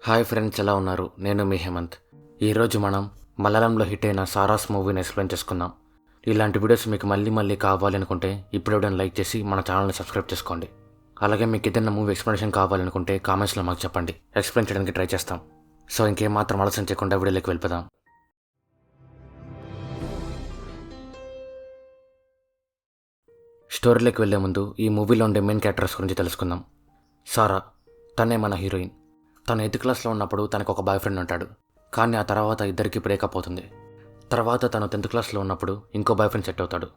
Hi friends, ఎలా ఉన్నారు? నేను మీ హేమంత్. ఈరోజు మనం మలయాళంలో హిట్ అయిన సారాస్ మూవీని ఎక్స్ప్లెయిన్ చేసుకుందాం. ఇలాంటి వీడియోస్ మీకు మళ్ళీ కావాలనుకుంటే ఇప్పుడు లైక్ చేసి మన ఛానల్ని సబ్స్క్రైబ్ చేసుకోండి. అలాగే మీకు ఏదైనా మూవీ ఎక్స్ప్లెనేషన్ కావాలనుకుంటే కామెంట్స్లో మాకు చెప్పండి, ఎక్స్ప్లెయిన్ చేయడానికి ట్రై చేస్తాం. సో ఇంకేం మాత్రం ఆలస్యం చేయకుండా వీడియోలోకి వెళ్ళిపోదాం. స్టోరీలోకి వెళ్లే ముందు ఈ మూవీలో ఉండే మెయిన్ క్యారెక్టర్స్ గురించి తెలుసుకుందాం. సారా, తనే మన హీరోయిన్. తను 8th క్లాస్లో ఉన్నప్పుడు తనకు ఒక బాయ్ ఫ్రెండ్ ఉంటాడు. కానీ ఆ తర్వాత ఇద్దరికి బ్రేకప్ అవుతుంది. తర్వాత తను 10th క్లాస్లో ఉన్నప్పుడు ఇంకో బాయ్ ఫ్రెండ్ సెట్ అవుతాడు.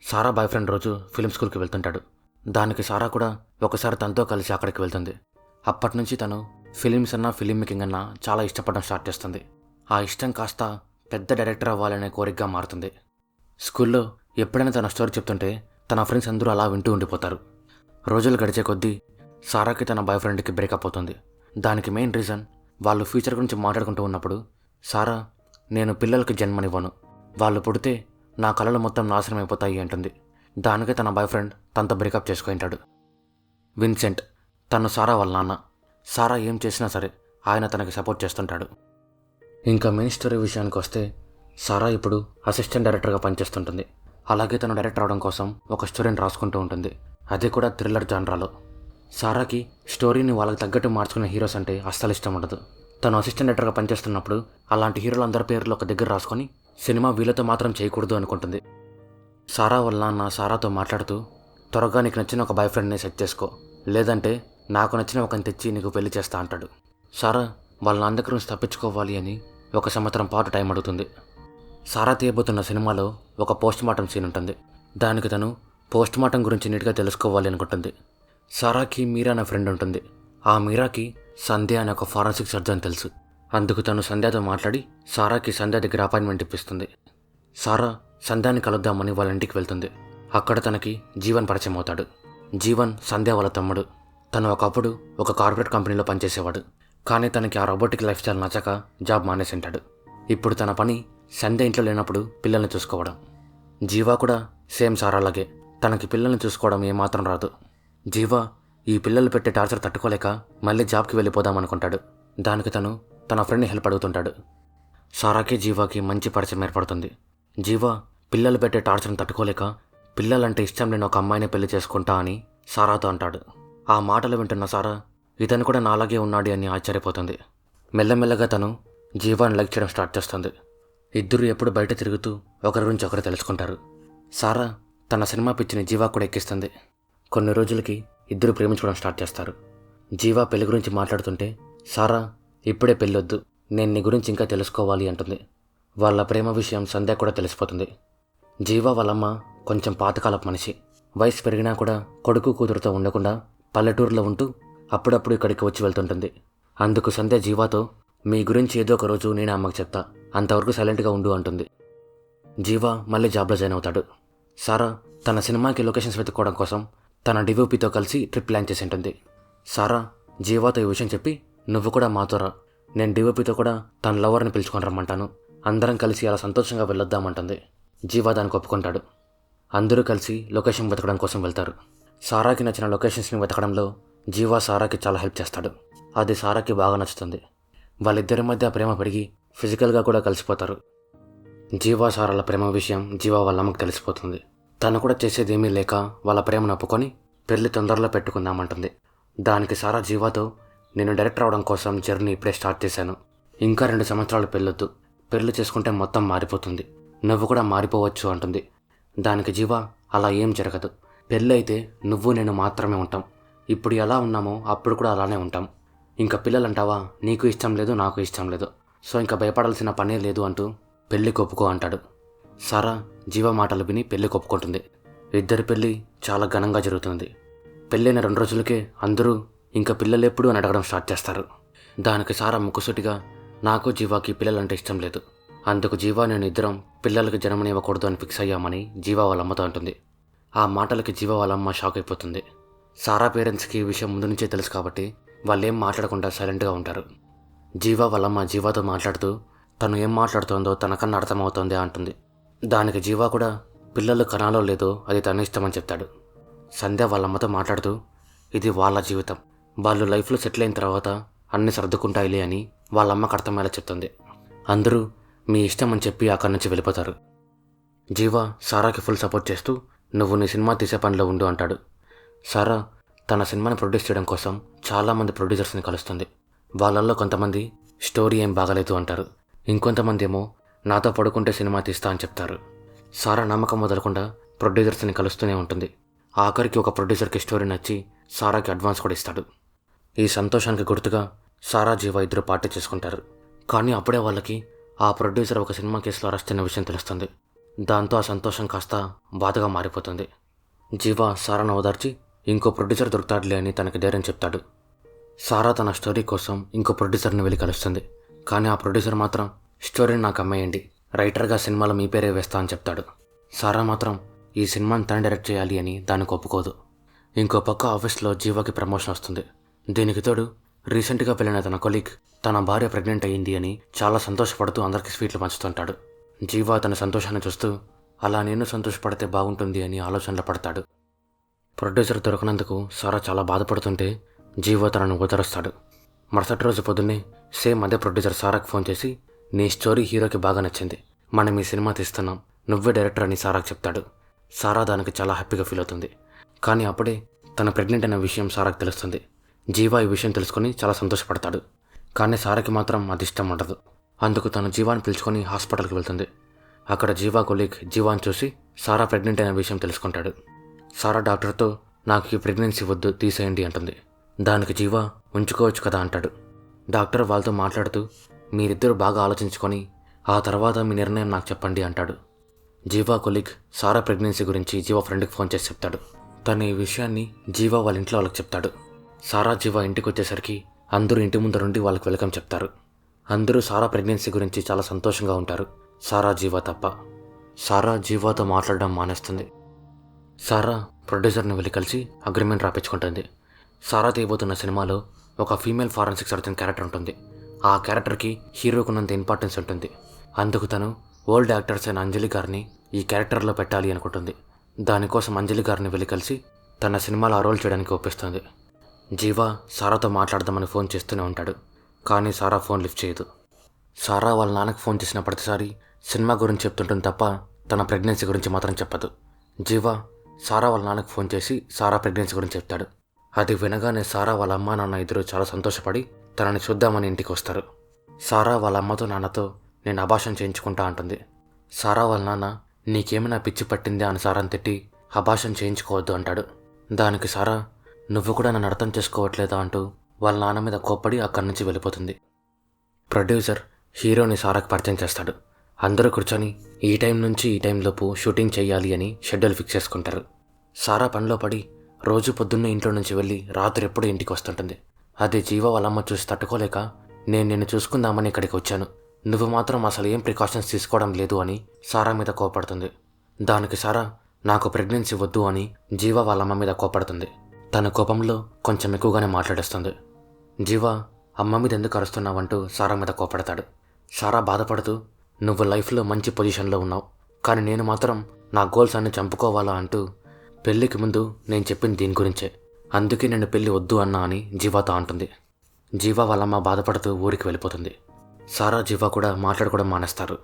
సారా బాయ్ ఫ్రెండ్ రోజు ఫిల్మ్ స్కూల్కి వెళ్తుంటాడు. దానికి సారా కూడా ఒకసారి తనతో కలిసి అక్కడికి వెళ్తుంది. అప్పటి నుంచి తను ఫిలిమ్స్ అన్నా ఫిలిం మేకింగ్ అన్నా చాలా ఇష్టపడడం స్టార్ట్ చేస్తుంది. ఆ ఇష్టం కాస్త పెద్ద డైరెక్టర్ అవ్వాలనే కోరికగా మారుతుంది. స్కూల్లో ఎప్పుడైనా తన స్టోరీ చెప్తుంటే తన ఫ్రెండ్స్ అందరూ అలా వింటూ ఉండిపోతారు. రోజులు గడిచే కొద్దీ సారాకి తన బాయ్ ఫ్రెండ్కి బ్రేకప్ అవుతుంది. దానికి మెయిన్ రీజన్, వాళ్ళు ఫ్యూచర్ గురించి మాట్లాడుకుంటూ ఉన్నప్పుడు సారా, నేను పిల్లలకి జన్మనివ్వను, వాళ్ళు పుడితే నా కళలు మొత్తం నాశనం అయిపోతాయి అంటుంది. దానికి తన బాయ్ ఫ్రెండ్ తనతో బ్రేకప్ చేసుకుంటాడు. విన్సెంట్, తను సారా వాళ్ళ నాన్న. సారా ఏం చేసినా సరే ఆయన తనకి సపోర్ట్ చేస్తుంటాడు. ఇంకా మెయిన్ స్టోరీ విషయానికి వస్తే, సారా ఇప్పుడు అసిస్టెంట్ డైరెక్టర్గా పనిచేస్తుంటుంది. అలాగే తను డైరెక్టర్ అవడం కోసం ఒక స్టోరీని రాసుకుంటూ ఉంటుంది, అది కూడా థ్రిల్లర్ జాన్రాలో. సారాకి స్టోరీని వాళ్ళకి తగ్గట్టు మార్చుకునే హీరోస్ అంటే అస్సలు ఇష్టం ఉండదు. తను అసిస్టెంట్ డైరెక్టర్గా పనిచేస్తున్నప్పుడు అలాంటి హీరోలు అందరి పేర్లు ఒక దగ్గర రాసుకొని సినిమా వీళ్ళతో మాత్రం చేయకూడదు అనుకుంటుంది. సారా వల్ల నా సారాతో మాట్లాడుతూ, త్వరగా నీకు నచ్చిన ఒక బాయ్ ఫ్రెండ్ని సెట్ చేసుకో, లేదంటే నాకు నచ్చిన ఒకరిని తెచ్చి నీకు పెళ్లి చేస్తా అంటాడు. సారా వాళ్ళ నాన్న దగ్గర నుంచి తప్పించుకోవాలి అని 1 సంవత్సరం పాటు టైం అడుగుతుంది. సారా తీయబోతున్న సినిమాలో ఒక పోస్ట్ మార్టం సీన్ ఉంటుంది. దానికి తను పోస్ట్ మార్టం గురించి నీట్గా తెలుసుకోవాలి అనుకుంటుంది. సారాకి మీరా అనే ఫ్రెండ్ ఉంటుంది. ఆ మీరాకి సంధ్య అనే ఒక ఫారెన్సిక్ సర్జన్ తెలుసు. అందుకు తను సంధ్యతో మాట్లాడి సారాకి సంధ్య దగ్గర అపాయింట్మెంట్ ఇప్పిస్తుంది. సారా సంధ్యాని కలుద్దామని వాళ్ళ ఇంటికి వెళ్తుంది. అక్కడ తనకి జీవన్ పరిచయం అవుతాడు. జీవన్ సంధ్య వాళ్ళ తమ్ముడు. తను ఒకప్పుడు ఒక కార్పొరేట్ కంపెనీలో పనిచేసేవాడు. కానీ తనకి ఆ రోబోటిక్ లైఫ్ స్టైల్ నచ్చక జాబ్ మానేసింటాడు. ఇప్పుడు తన పని సంధ్య ఇంట్లో లేనప్పుడు పిల్లల్ని చూసుకోవడం. జీవా కూడా సేమ్ సారాలాగే తనకి పిల్లల్ని చూసుకోవడం ఏమాత్రం రాదు. జీవా ఈ పిల్లలు పెట్టే టార్చర్ తట్టుకోలేక మళ్ళీ జాబ్కి వెళ్ళిపోదామనుకుంటాడు. దానికి తను తన ఫ్రెండ్ని హెల్ప్ అడుగుతుంటాడు. సారాకి జీవాకి మంచి పరిచయం ఏర్పడుతుంది. జీవా పిల్లలు పెట్టే టార్చర్ని తట్టుకోలేక పిల్లలంటే ఇష్టం లేని ఒక అమ్మాయిని పెళ్లి చేసుకుంటా అని సారాతో అంటాడు. ఆ మాటలు వింటున్న సారా, ఇతను కూడా నాలాగే ఉన్నాడు అని ఆశ్చర్యపోతుంది. మెల్లమెల్లగా తను జీవాని లైక్ చేయడం స్టార్ట్ చేస్తుంది. ఇద్దరు ఎప్పుడు బయట తిరుగుతూ ఒకరి గురించి ఒకరు తెలుసుకుంటారు. సారా తన సినిమా పిచ్చిని జీవా కూడా ఎక్కిస్తుంది. కొన్ని రోజులకి ఇద్దరు ప్రేమించుకోవడం స్టార్ట్ చేస్తారు. జీవా పెళ్లి గురించి మాట్లాడుతుంటే సారా, ఇప్పుడే పెళ్ళొద్దు, నేను నీ గురించి ఇంకా తెలుసుకోవాలి అంటుంది. వాళ్ళ ప్రేమ విషయం సంధ్య కూడా తెలిసిపోతుంది. జీవా వాళ్ళమ్మ కొంచెం పాతకాలపు మనిషి. వయసు పెరిగినా కూడా కొడుకు కూతురుతో ఉండకుండా పల్లెటూరులో ఉంటూ అప్పుడప్పుడు ఇక్కడికి వచ్చి వెళ్తుంటుంది. అందుకు సంధ్య జీవాతో, మీ గురించి ఏదో ఒక రోజు నేను అమ్మకి చెప్తా, అంతవరకు సైలెంట్గా ఉండు అంటుంది. జీవా మళ్ళీ జాబ్లో జాయిన్ అవుతాడు. సారా తన సినిమాకి లొకేషన్స్ వెతుక్కోవడం కోసం తన డిఓపితో కలిసి ట్రిప్ ప్లాన్ చేసి ఉంటుంది. సారా జీవాతో ఈ విషయం చెప్పి, నువ్వు కూడా మాతో రా, నేను డిఓపితో కూడా తన లవర్ని పిలుచుకొని రమ్మంటాను, అందరం కలిసి అలా సంతోషంగా వెళ్ళొద్దామంటుంది. జీవా దానికి ఒప్పుకుంటాడు. అందరూ కలిసి లొకేషన్ వెతకడం కోసం వెళ్తారు. సారాకి నచ్చిన లొకేషన్స్ని వెతకడంలో జీవా సారాకి చాలా హెల్ప్ చేస్తాడు. అది సారాకి బాగా నచ్చుతుంది. వాళ్ళిద్దరి మధ్య ప్రేమ పెరిగి ఫిజికల్గా కూడా కలిసిపోతారు. జీవా సారాల ప్రేమ విషయం జీవా వాళ్ళ అమ్మకి తెలిసిపోతుంది. తను కూడా చేసేదేమీ లేక వాళ్ళ ప్రేమను ఒప్పుకొని పెళ్లి తొందరలో పెట్టుకుందామంటుంది. దానికి సారా జీవాతో, నేను డైరెక్టర్ అవడం కోసం జర్నీ ఇప్పుడే స్టార్ట్ చేశాను, ఇంకా 2 సంవత్సరాలు పెళ్ళొద్దు, పెళ్లి చేసుకుంటే మొత్తం మారిపోతుంది, నువ్వు కూడా మారిపోవచ్చు అంటుంది. దానికి జీవా, అలా ఏం జరగదు, పెళ్ళి అయితే నువ్వు నేను మాత్రమే ఉంటాం, ఇప్పుడు ఎలా ఉన్నామో అప్పుడు కూడా అలానే ఉంటాం, ఇంకా పిల్లలంటావా, నీకు ఇష్టం లేదు నాకు ఇష్టం లేదు, సో ఇంకా భయపడాల్సిన పనే లేదు అంటూ పెళ్లికి ఒప్పుకో అంటాడు. సారా జీవ మాటలు విని పెళ్లి ఒప్పుకుంటుంది. ఇద్దరి పెళ్లి చాలా ఘనంగా జరుగుతుంది. పెళ్ళైన 2 రోజులకే అందరూ ఇంకా పిల్లలెప్పుడు అని అడగడం స్టార్ట్ చేస్తారు. దానికి సారా ముక్కుసూటిగా, నాకు జీవాకి పిల్లలంటే ఇష్టం లేదు, అందుకు జీవా నేను ఇద్దరం పిల్లలకి జన్మనివ్వకూడదు అని ఫిక్స్ అయ్యామని జీవా వాళ్ళ అమ్మతో అంటుంది. ఆ మాటలకి జీవా వాళ్ళ అమ్మ షాక్ అయిపోతుంది. సారా పేరెంట్స్కి ఈ విషయం ముందు నుంచే తెలుసు కాబట్టి వాళ్ళేం మాట్లాడకుండా సైలెంట్గా ఉంటారు. జీవా వాళ్ళమ్మ జీవాతో మాట్లాడుతూ, తను ఏం మాట్లాడుతోందో తనకన్నా అర్థమవుతోంది అంటుంది. దానికి జీవా కూడా పిల్లలు కనాలో లేదో అది తన ఇష్టమని చెప్తాడు. సంధ్య వాళ్ళమ్మతో మాట్లాడుతూ, ఇది వాళ్ళ జీవితం, వాళ్ళు లైఫ్లో సెటిల్ అయిన తర్వాత అన్నీ సర్దుకుంటాయిలే అని వాళ్ళ అమ్మకు అర్థమయ్యేలా చెప్తుంది. అందరూ మీ ఇష్టం అని చెప్పి అక్కడి నుంచి వెళ్ళిపోతారు. జీవ సారాకి ఫుల్ సపోర్ట్ చేస్తూ నువ్వు నీ సినిమా తీసే పనిలో ఉండు అంటాడు. సారా తన సినిమాని ప్రొడ్యూస్ చేయడం కోసం చాలామంది ప్రొడ్యూసర్స్ని కలుస్తుంది. వాళ్ళల్లో కొంతమంది స్టోరీ ఏం బాగలేదు అంటారు. ఇంకొంతమంది ఏమో నాతో పడుకుంటే సినిమా తీస్తా అని చెప్తారు. సారా నమ్మకం వదలకుండా ప్రొడ్యూసర్స్ని కలుస్తూనే ఉంటుంది. ఆఖరికి ఒక ప్రొడ్యూసర్కి స్టోరీ నచ్చి సారాకి అడ్వాన్స్ కూడా ఇస్తాడు. ఈ సంతోషానికి గుర్తుగా సారా జీవ ఇద్దరు పార్టీ చేసుకుంటారు. కానీ అప్పుడే వాళ్ళకి ఆ ప్రొడ్యూసర్ ఒక సినిమా కేసులో అరెస్ట్ అయిన విషయం తెలుస్తుంది. దాంతో ఆ సంతోషం కాస్త బాధగా మారిపోతుంది. జీవ సారాను ఓదార్చి ఇంకో ప్రొడ్యూసర్ దొరుకుతాడులే అని తనకి ధైర్యం చెప్తాడు. సారా తన స్టోరీ కోసం ఇంకో ప్రొడ్యూసర్ని వెళ్ళి కలుస్తుంది. కానీ ఆ ప్రొడ్యూసర్ మాత్రం స్టోరీని నాకు అమ్మేయండి, రైటర్గా సినిమాలో మీ పేరే వేస్తా అని చెప్తాడు. సారా మాత్రం ఈ సినిమాని తను డైరెక్ట్ చేయాలి అని దానికి ఒప్పుకోదు. ఇంకో పక్క ఆఫీస్లో జీవాకి ప్రమోషన్ వస్తుంది. దీనికి తోడు రీసెంట్గా వెళ్ళిన తన కొలీగ్ తన భార్య ప్రెగ్నెంట్ అయ్యింది అని చాలా సంతోషపడుతూ అందరికీ స్వీట్లు పంచుతుంటాడు. జీవా తన సంతోషాన్ని చూస్తూ అలా నేను సంతోషపడితే బాగుంటుంది అని ఆలోచనలో పడతాడు. ప్రొడ్యూసర్ దొరకనందుకు సారా చాలా బాధపడుతుంటే జీవా తనను ఓదారుస్తాడు. మరుసటి రోజు పొద్దున్నే సేమ్ అదే ప్రొడ్యూసర్ సారాకు ఫోన్ చేసి నీ స్టోరీ హీరోకి బాగా నచ్చింది, మనం ఈ సినిమా తీస్తున్నాం, నువ్వే డైరెక్టర్ అని సారాకు చెప్తాడు. సారా దానికి చాలా హ్యాపీగా ఫీల్ అవుతుంది. కానీ అప్పుడే తన ప్రెగ్నెంట్ అనే విషయం సారాకు తెలుస్తుంది. జీవా ఈ విషయం తెలుసుకొని చాలా సంతోషపడతాడు. కానీ సారాకి మాత్రం అది ఇష్టం ఉండదు. అందుకు తను జీవాని పిలుచుకొని హాస్పిటల్కి వెళ్తుంది. అక్కడ జీవా కొలీగ్ జీవాని చూసి సారా ప్రెగ్నెంట్ అయిన విషయం తెలుసుకుంటాడు. సారా డాక్టర్తో నాకు ఈ ప్రెగ్నెన్సీ వద్దు, తీసేయండి అంటుంది. దానికి జీవా ఉంచుకోవచ్చు కదా అంటాడు. డాక్టర్ వాళ్ళతో మాట్లాడుతూ మీరిద్దరూ బాగా ఆలోచించుకొని ఆ తర్వాత మీ నిర్ణయం నాకు చెప్పండి అంటాడు. జీవా కొలీగ్ సారా ప్రెగ్నెన్సీ గురించి జీవా ఫ్రెండ్కి ఫోన్ చేసి చెప్తాడు. తను ఈ విషయాన్ని జీవా వాళ్ళ ఇంట్లో వాళ్ళకి చెప్తాడు. సారా జీవా ఇంటికి వచ్చేసరికి అందరూ ఇంటి ముందర ఉండి వాళ్ళకి వెల్కమ్ చెప్తారు. అందరూ సారా ప్రెగ్నెన్సీ గురించి చాలా సంతోషంగా ఉంటారు, సారా జీవా తప్ప. సారా జీవాతో మాట్లాడడం మానేస్తుంది. సారా ప్రొడ్యూసర్ని వెళ్ళి కలిసి అగ్రిమెంట్ రాపించుకుంటుంది. సారా తీయబోతున్న సినిమాలో ఒక ఫీమేల్ ఫారెన్సిక్ సర్జన్ క్యారెక్టర్ ఉంటుంది. ఆ క్యారెక్టర్కి హీరోకున్నంత ఇంపార్టెన్స్ ఉంటుంది. అందుకు తను ఓల్డ్ యాక్టర్స్ అయిన అంజలి గారిని ఈ క్యారెక్టర్లో పెట్టాలి అనుకుంటుంది. దానికోసం అంజలి గారిని వెళ్ళి కలిసి తన సినిమాలో ఆ రోల్ చేయడానికి ఒప్పిస్తుంది. జీవా సారాతో మాట్లాడదామని ఫోన్ చేస్తూనే ఉంటాడు. కానీ సారా ఫోన్ లిఫ్ట్ చేయదు. సారా వాళ్ళ నాన్నకు ఫోన్ చేసిన ప్రతిసారి సినిమా గురించి చెప్తుంటుంది తప్ప తన ప్రెగ్నెన్సీ గురించి మాత్రం చెప్పదు. జీవా సారా వాళ్ళ నాన్నకు ఫోన్ చేసి సారా ప్రెగ్నెన్సీ గురించి చెప్తాడు. అది వినగానే సారా వాళ్ళ అమ్మ నాన్న ఇద్దరు చాలా సంతోషపడి తనని చూద్దామని ఇంటికి వస్తారు. సారా వాళ్ళ అమ్మతో నాన్నతో నేను అబార్షన్ చేయించుకుంటా అంటుంది. సారా వాళ్ళ నాన్న నీకేమైనా పిచ్చి పట్టిందా అని సారాని తిట్టి అబార్షన్ చేయించుకోవద్దు అంటాడు. దానికి సారా నువ్వు కూడా నన్ను అర్థం చేసుకోవట్లేదా అంటూ వాళ్ళ నాన్న మీద కోప్పడి అక్కడి నుంచి వెళ్ళిపోతుంది. ప్రొడ్యూసర్ హీరోని సారాకి పరిచయం చేస్తాడు. అందరూ కూర్చొని ఈ టైం నుంచి ఈ టైంలోపు షూటింగ్ చేయాలి అని షెడ్యూల్ ఫిక్స్ చేసుకుంటారు. సారా పనిలో పడి రోజు పొద్దున్నే ఇంట్లో నుంచి వెళ్ళి రాత్రి ఎప్పుడూ ఇంటికి వస్తుంటుంది. అది జీవా వాళ్ళమ్మ చూసి తట్టుకోలేక నేను నిన్ను చూసుకుందామని ఇక్కడికి వచ్చాను, నువ్వు మాత్రం అసలు ఏం ప్రికాషన్స్ తీసుకోవడం లేదు అని సారా మీద కోపడుతుంది. దానికి సారా నాకు ప్రెగ్నెన్సీ వద్దు అని జీవా వాళ్ళమ్మ మీద కోపడుతుంది. తన కోపంలో కొంచెం ఎక్కువగానే మాట్లాడేస్తుంది. జీవా అమ్మ మీద ఎందుకు అరుస్తున్నావంటూ సారా మీద కోపడతాడు. సారా బాధపడుతూ నువ్వు లైఫ్లో మంచి పొజిషన్లో ఉన్నావు, కానీ నేను మాత్రం నా గోల్స్ అన్ని చంపుకోవాలా అంటూ పెళ్ళికి ముందు నేను చెప్పింది దీని గురించే, అందుకే నేను పెళ్ళి వద్దు అన్నా అని జీవాతో అంటుంది. జీవా వాళ్ళమ్మ బాధపడుతూ ఊరికి వెళ్ళిపోతుంది. సారా జీవా కూడా మాట్లాడుకోవడం మానేస్తారు.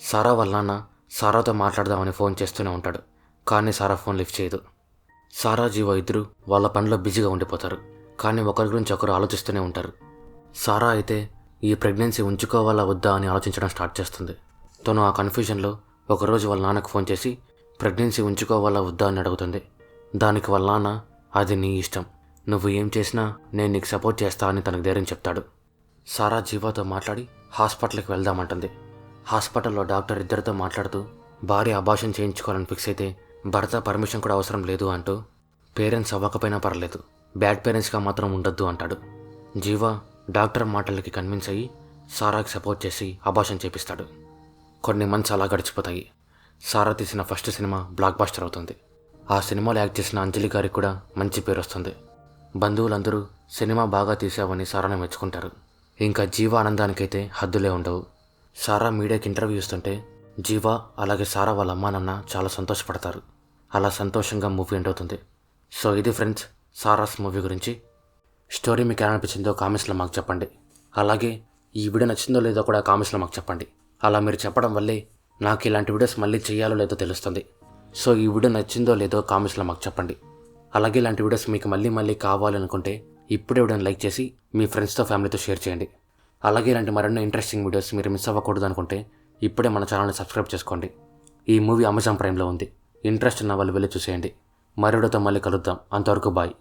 సారా వాళ్ళ నాన్న సారాతో మాట్లాడదామని ఫోన్ చేస్తూనే ఉంటాడు. కానీ సారా ఫోన్ లిఫ్ట్ చేయదు. సారా జీవా ఇద్దరు వాళ్ళ పనిలో బిజీగా ఉండిపోతారు. కానీ ఒకరి గురించి ఒకరు ఆలోచిస్తూనే ఉంటారు. సారా అయితే ఈ ప్రెగ్నెన్సీ ఉంచుకోవాలా వద్దా అని ఆలోచించడం స్టార్ట్ చేస్తుంది. తను ఆ కన్ఫ్యూజన్లో ఒకరోజు వాళ్ళ నాన్నకు ఫోన్ చేసి ప్రెగ్నెన్సీ ఉంచుకోవాలా వద్దా అని అడుగుతుంది. దానికి వాళ్ళ నాన్న అది నీ ఇష్టం, నువ్వు ఏం చేసినా నేను నీకు సపోర్ట్ చేస్తా అని తనకు ధైర్యం చెప్తాడు. సారా జీవాతో మాట్లాడి హాస్పిటల్కి వెళ్దామంటుంది. హాస్పిటల్లో డాక్టర్ ఇద్దరితో మాట్లాడుతూ భార్య అబార్షన్ చేయించుకోవాలని ఫిక్స్ అయితే భర్త పర్మిషన్ కూడా అవసరం లేదు అంటూ పేరెంట్స్ అవ్వకపోయినా పర్లేదు, బ్యాడ్ పేరెంట్స్గా మాత్రం ఉండొద్దు అంటాడు. జీవా డాక్టర్ మాటలకి కన్విన్స్ అయ్యి సారాకి సపోర్ట్ చేసి అబార్షన్ చేపిస్తాడు. కొన్ని మంత్స్ అలా గడిచిపోతాయి. సారా తీసిన ఫస్ట్ సినిమా బ్లాక్ బాస్టర్ అవుతుంది. ఆ సినిమాలో యాక్ట్ చేసిన అంజలి గారికి కూడా మంచి పేరు వస్తుంది. బంధువులందరూ సినిమా బాగా తీసావని సారాని మెచ్చుకుంటారు. ఇంకా జీవా ఆనందానికైతే హద్దులే ఉండవు. సారా మీడియాకి ఇంటర్వ్యూ ఇస్తుంటే జీవా అలాగే సారా వాళ్ళ అమ్మా నాన్న చాలా సంతోషపడతారు. అలా సంతోషంగా మూవీ ఎండ్ అవుతుంది. సో ఇది ఫ్రెండ్స్ సారాస్ మూవీ గురించి. స్టోరీ మీకు ఎలా అనిపించిందో కామెంట్స్లో మాకు చెప్పండి. అలాగే ఈ వీడియో నచ్చిందో లేదో కూడా కామెంట్స్లో మాకు చెప్పండి. అలా మీరు చెప్పడం వల్లే నాకు ఇలాంటి వీడియోస్ మళ్ళీ చేయాలో లేదో తెలుస్తుంది. సో ఈ వీడియో నచ్చిందో లేదో కామెంట్స్లో మాకు చెప్పండి. అలాగే ఇలాంటి వీడియోస్ మీకు మళ్ళీ మళ్ళీ కావాలనుకుంటే ఇప్పుడే వీడియోని లైక్ చేసి మీ ఫ్రెండ్స్తో ఫ్యామిలీతో షేర్ చేయండి. అలాగే ఇలాంటి మరెన్నో ఇంట్రెస్టింగ్ వీడియోస్ మీరు మిస్ అవ్వకూడదు అనుకుంటే ఇప్పుడే మన ఛానల్ని సబ్స్క్రైబ్ చేసుకోండి. ఈ మూవీ అమెజాన్ ప్రైమ్లో ఉంది. ఇంట్రెస్ట్ ఉన్న వాళ్ళు వెళ్ళి చూసేయండి. మరొకటితో మళ్ళీ కలుద్దాం. అంతవరకు బాయ్.